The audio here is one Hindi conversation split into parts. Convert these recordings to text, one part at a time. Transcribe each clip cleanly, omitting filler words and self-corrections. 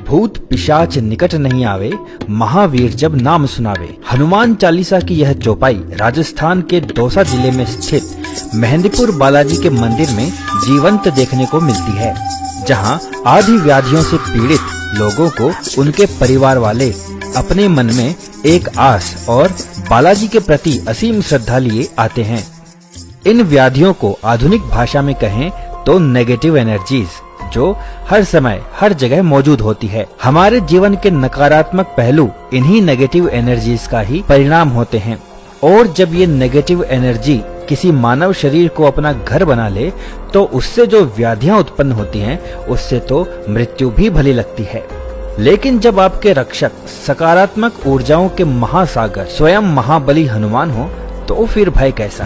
भूत पिशाच निकट नहीं आवे, महावीर जब नाम सुनावे। हनुमान चालीसा की यह चौपाई राजस्थान के दौसा जिले में स्थित मेहंदीपुर बालाजी के मंदिर में जीवंत देखने को मिलती है, जहां आदि व्याधियों से पीड़ित लोगों को उनके परिवार वाले अपने मन में एक आस और बालाजी के प्रति असीम श्रद्धा लिए आते हैं। इन व्याधियों को आधुनिक भाषा में कहें तो नेगेटिव एनर्जीज, जो हर समय हर जगह मौजूद होती है। हमारे जीवन के नकारात्मक पहलू इन्हीं नेगेटिव एनर्जीज का ही परिणाम होते हैं, और जब ये नेगेटिव एनर्जी किसी मानव शरीर को अपना घर बना ले तो उससे जो व्याधियां उत्पन्न होती हैं, उससे तो मृत्यु भी भली लगती है। लेकिन जब आपके रक्षक सकारात्मक ऊर्जाओं के महासागर स्वयं महाबली हनुमान हो, तो फिर भय कैसा।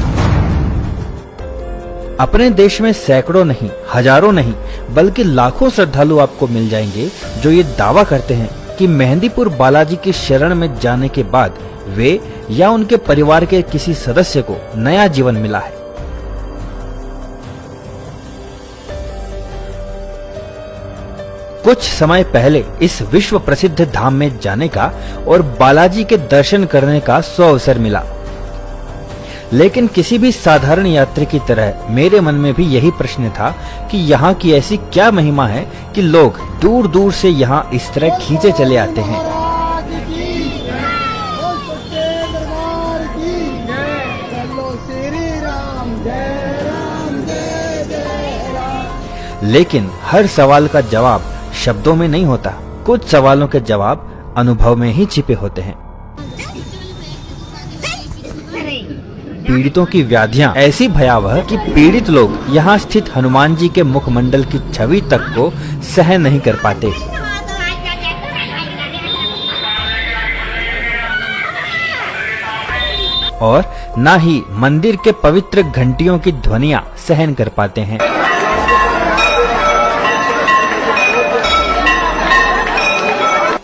अपने देश में सैकड़ों नहीं, हजारों नहीं, बल्कि लाखों श्रद्धालु आपको मिल जाएंगे जो ये दावा करते हैं कि मेहंदीपुर बालाजी की शरण में जाने के बाद वे या उनके परिवार के किसी सदस्य को नया जीवन मिला है। कुछ समय पहले इस विश्व प्रसिद्ध धाम में जाने का और बालाजी के दर्शन करने का अवसर मिला, लेकिन किसी भी साधारण यात्री की तरह मेरे मन में भी यही प्रश्न था कि यहाँ की ऐसी क्या महिमा है कि लोग दूर दूर से यहाँ इस तरह खींचे चले आते हैं। लेकिन हर सवाल का जवाब शब्दों में नहीं होता, कुछ सवालों के जवाब अनुभव में ही छिपे होते हैं। पीड़ितों की व्याधियां ऐसी भयावह कि पीड़ित लोग यहाँ स्थित हनुमान जी के मुखमंडल की छवि तक को सहन नहीं कर पाते। और न ही मंदिर के पवित्र घंटियों की ध्वनियां सहन कर पाते हैं।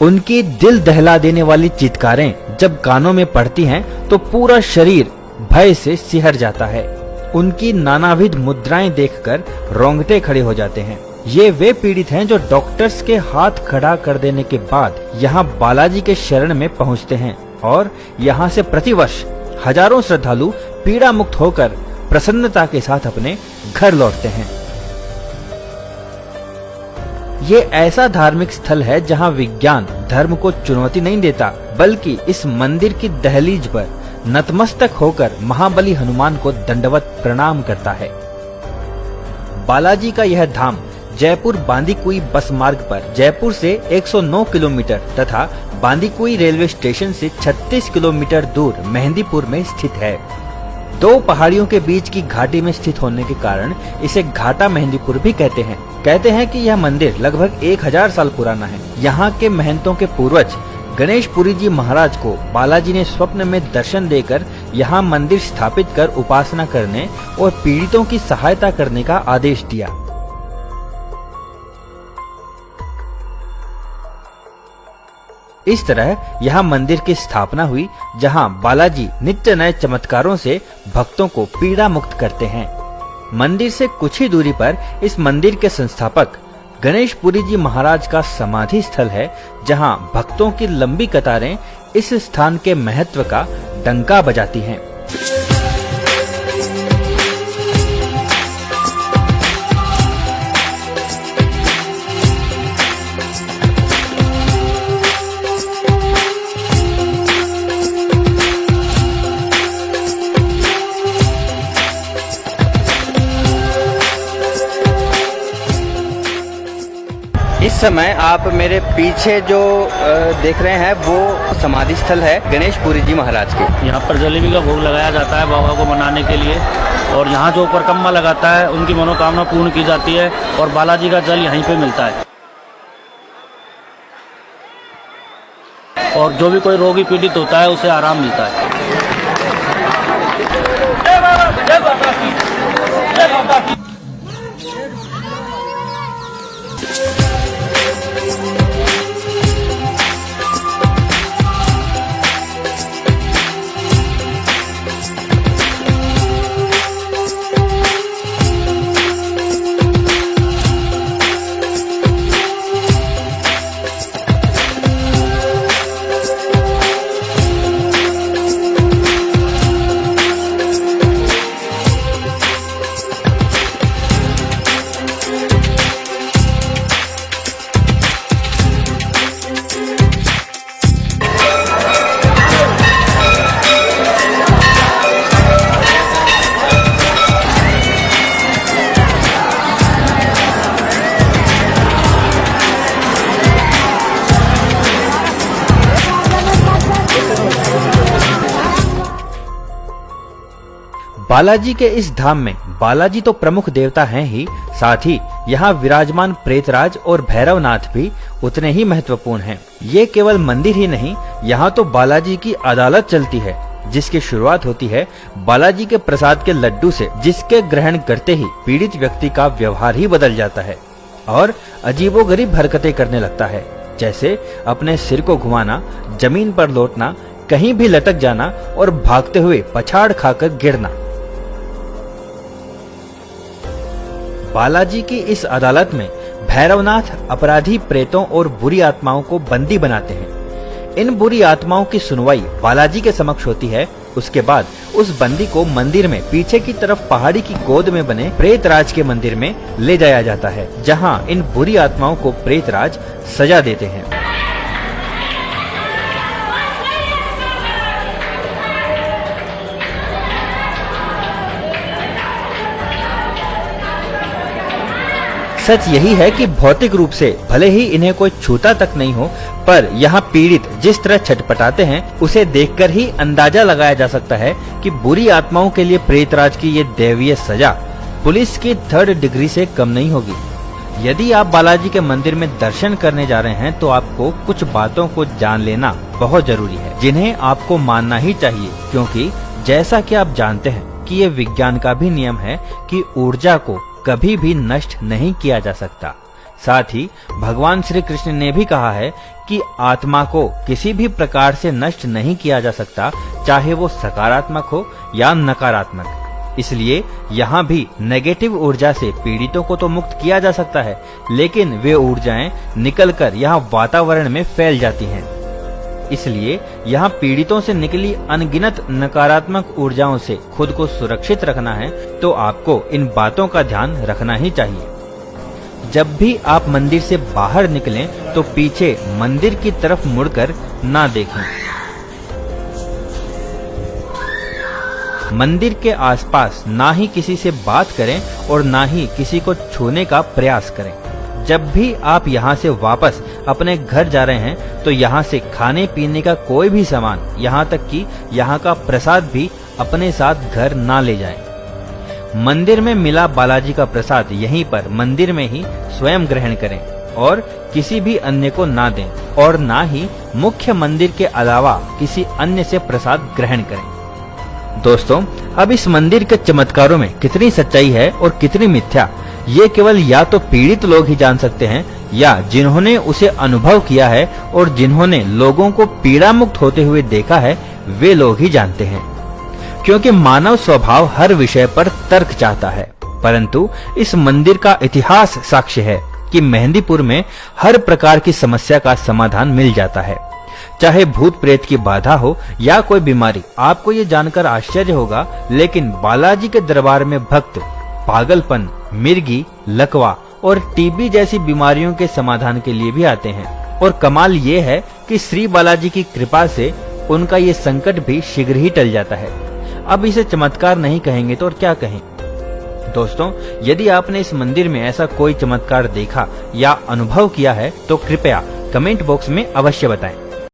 उनकी दिल दहला देने वाली चित्कारें जब कानों में पड़ती हैं तो पूरा शरीर भय से सिहर जाता है। उनकी नानाविध मुद्राएं देखकर रोंगटे खड़े हो जाते हैं। ये वे पीड़ित हैं जो डॉक्टर्स के हाथ खड़ा कर देने के बाद यहाँ बालाजी के शरण में पहुँचते हैं, और यहाँ से प्रतिवर्ष हजारों श्रद्धालु पीड़ा मुक्त होकर प्रसन्नता के साथ अपने घर लौटते हैं। ये ऐसा धार्मिक स्थल है जहाँ विज्ञान धर्म को चुनौती नहीं देता, बल्कि इस मंदिर की दहलीज पर नतमस्तक होकर महाबली हनुमान को दंडवत प्रणाम करता है। बालाजी का यह धाम जयपुर बांदीकुई बस मार्ग पर जयपुर से 109 किलोमीटर तथा बांदीकुई रेलवे स्टेशन से 36 किलोमीटर दूर मेहंदीपुर में स्थित है। दो पहाड़ियों के बीच की घाटी में स्थित होने के कारण इसे घाटा मेहंदीपुर भी कहते हैं। कहते हैं कि यह मंदिर लगभग 1000 साल पुराना है। यहाँ के महंतों के पूर्वज गणेशपुरी जी महाराज को बालाजी ने स्वप्न में दर्शन देकर यहाँ मंदिर स्थापित कर उपासना करने और पीड़ितों की सहायता करने का आदेश दिया। इस तरह यहाँ मंदिर की स्थापना हुई, जहाँ बालाजी नित्य नए चमत्कारों से भक्तों को पीड़ा मुक्त करते हैं। मंदिर से कुछ ही दूरी पर इस मंदिर के संस्थापक गणेशपुरी जी महाराज का समाधि स्थल है, जहां भक्तों की लंबी कतारें इस स्थान के महत्व का डंका बजाती हैं। इस समय आप मेरे पीछे जो देख रहे हैं वो समाधि स्थल है गणेशपुरी जी महाराज के। यहाँ पर जलेबी का भोग लगाया जाता है बाबा को मनाने के लिए, और यहाँ जो परिक्रमा लगाता है उनकी मनोकामना पूर्ण की जाती है, और बालाजी का जल यहीं पे मिलता है। और जो भी कोई रोगी पीड़ित होता है उसे आराम मिलता है। बालाजी के इस धाम में बालाजी तो प्रमुख देवता हैं ही, साथ ही यहाँ विराजमान प्रेतराज और भैरवनाथ भी उतने ही महत्वपूर्ण हैं। ये केवल मंदिर ही नहीं, यहाँ तो बालाजी की अदालत चलती है, जिसकी शुरुआत होती है बालाजी के प्रसाद के लड्डू से, जिसके ग्रहण करते ही पीड़ित व्यक्ति का व्यवहार ही बदल जाता है और अजीबोगरीब हरकतें करने लगता है, जैसे अपने सिर को घुमाना, जमीन पर लौटना, कहीं भी लटक जाना और भागते हुए पछाड़ खाकर गिरना। बालाजी की इस अदालत में भैरवनाथ अपराधी प्रेतों और बुरी आत्माओं को बंदी बनाते हैं। इन बुरी आत्माओं की सुनवाई बालाजी के समक्ष होती है। उसके बाद उस बंदी को मंदिर में पीछे की तरफ पहाड़ी की गोद में बने प्रेतराज के मंदिर में ले जाया जाता है, जहां इन बुरी आत्माओं को प्रेतराज सजा देते हैं। सच यही है कि भौतिक रूप से भले ही इन्हें कोई छूता तक नहीं हो, पर यहाँ पीड़ित जिस तरह छटपटाते हैं उसे देखकर ही अंदाजा लगाया जा सकता है कि बुरी आत्माओं के लिए प्रेतराज की ये दैवीय सजा पुलिस की 3rd डिग्री से कम नहीं होगी। यदि आप बालाजी के मंदिर में दर्शन करने जा रहे हैं तो आपको कुछ बातों को जान लेना बहुत जरूरी है, जिन्हें आपको मानना ही चाहिए, क्योंकि जैसा कि आप जानते हैं कि ये विज्ञान का भी नियम है कि ऊर्जा को कभी भी नष्ट नहीं किया जा सकता। साथ ही भगवान श्री कृष्ण ने भी कहा है कि आत्मा को किसी भी प्रकार से नष्ट नहीं किया जा सकता, चाहे वो सकारात्मक हो या नकारात्मक। इसलिए यहाँ भी नेगेटिव ऊर्जा से पीड़ितों को तो मुक्त किया जा सकता है, लेकिन वे ऊर्जाएं निकलकर यहाँ वातावरण में फैल जाती हैं। इसलिए यहाँ पीड़ितों से निकली अनगिनत नकारात्मक ऊर्जाओं से खुद को सुरक्षित रखना है, तो आपको इन बातों का ध्यान रखना ही चाहिए। जब भी आप मंदिर से बाहर निकलें तो पीछे मंदिर की तरफ मुड़कर ना देखें। मंदिर के आसपास ना ही किसी से बात करें और ना ही किसी को छूने का प्रयास करें। जब भी आप यहाँ से वापस अपने घर जा रहे हैं तो यहाँ से खाने पीने का कोई भी सामान, यहाँ तक कि यहाँ का प्रसाद भी अपने साथ घर ना ले जाएं। मंदिर में मिला बालाजी का प्रसाद यहीं पर मंदिर में ही स्वयं ग्रहण करें और किसी भी अन्य को ना दें, और ना ही मुख्य मंदिर के अलावा किसी अन्य से प्रसाद ग्रहण करें। दोस्तों, अब इस मंदिर के चमत्कारों में कितनी सच्चाई है और कितनी मिथ्या, ये केवल या तो पीड़ित लोग ही जान सकते हैं, या जिन्होंने उसे अनुभव किया है और जिन्होंने लोगों को पीड़ा मुक्त होते हुए देखा है, वे लोग ही जानते हैं। क्योंकि मानव स्वभाव हर विषय पर तर्क चाहता है, परंतु इस मंदिर का इतिहास साक्ष्य है कि मेहंदीपुर में हर प्रकार की समस्या का समाधान मिल जाता है। चाहे भूत प्रेत की बाधा हो या कोई बीमारी। आपको ये जानकर आश्चर्य होगा, लेकिन बालाजी के दरबार में भक्त पागलपन, मिर्गी, लकवा और टीबी जैसी बीमारियों के समाधान के लिए भी आते हैं। और कमाल ये है कि श्री बालाजी की कृपा से उनका ये संकट भी शीघ्र ही टल जाता है। अब इसे चमत्कार नहीं कहेंगे तो और क्या कहें। दोस्तों, यदि आपने इस मंदिर में ऐसा कोई चमत्कार देखा या अनुभव किया है तो कृपया कमेंट बॉक्स में अवश्य बताएं।